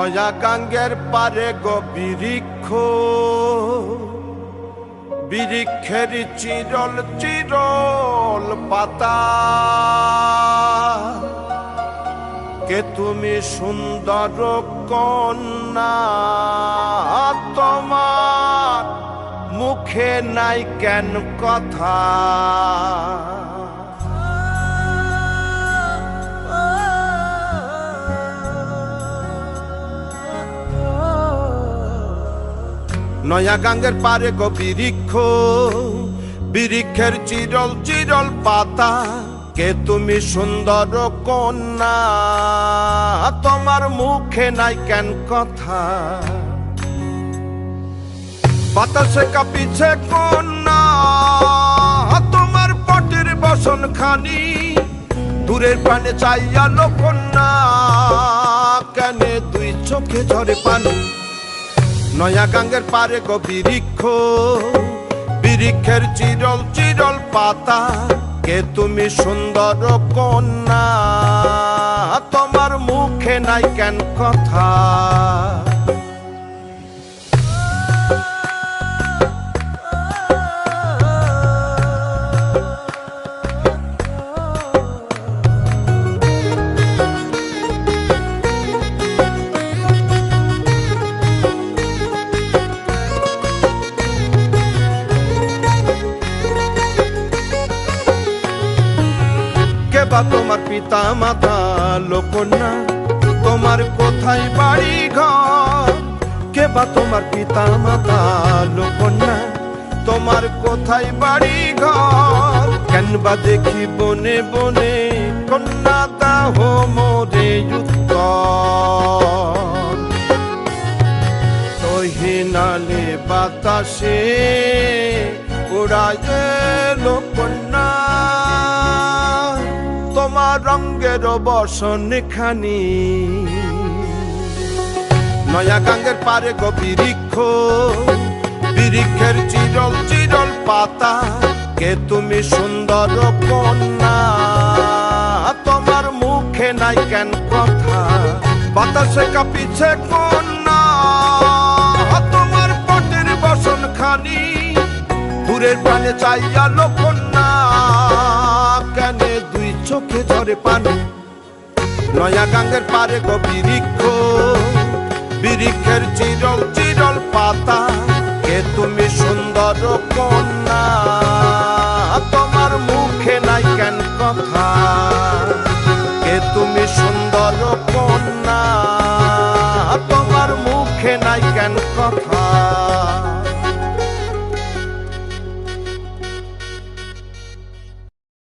নয়া গাঙ্গের পারে গো বৃক্ষ, বৃক্ষের চিরল চিরল পাতা, কে তুমি সুন্দর কন্যা, তোমার মুখে নাই কেন কথা। নয়া গাঙ্গের পারে গো বৃক্ষ, বৃক্ষের চিরল চিরল পাতা, কে তুমি সুন্দর কন্যা, তোমার মুখে নাই কেন কথা। বাতাসে কাঁপিছে কন্যা, তোমার পটের বসন খানি, দূরের প্রাণে চাইয়ালো কন্যা, কেনে দুই চোখে ঝরে পানি। নয়া গাঙ্গের পারে গো বৃক্ষ, বৃক্ষের চিরল চিরল পাতা, কে তুমি সুন্দর কন্যা, তোমার মুখে নাই কেন কথা। তোমার পিতা মাতা লোকন্যা, তোমার কোথায় বাড়ি ঘর, কে বা তোমার পিতা মাতা লোকন্যা, তোমার কোথায় বাড়ি ঘর। কেন বা দেখি বনে বনে কন্যা দাহ মোরে উত্তর, তহিনালে বাতাসে উড়ায় লোকন্যা, তোমার রঙের বসন খানি। নয়া গাঙ্গের পারে গো বৃক্ষ, বৃক্ষের চিরল চিরল পাতা, কে তুমি সুন্দর কন্যা, তোমার মুখে নাই কেন কথা। বাতাসে কাঁপিছে কন্যা, তোমার পটের বসন খানি, দূরের প্রাণে চাইয়ালো কন্যা, কেনে দুই চোখে ঝরে পানি। নয়া গাঙ্গের পারে গো বৃক্ষ, বৃক্ষের চিরল চিরল পাতা, কে তুমি সুন্দর কন্যা, তোমার মুখে নাই কেন কথা। কে তুমি সুন্দর কন্যা,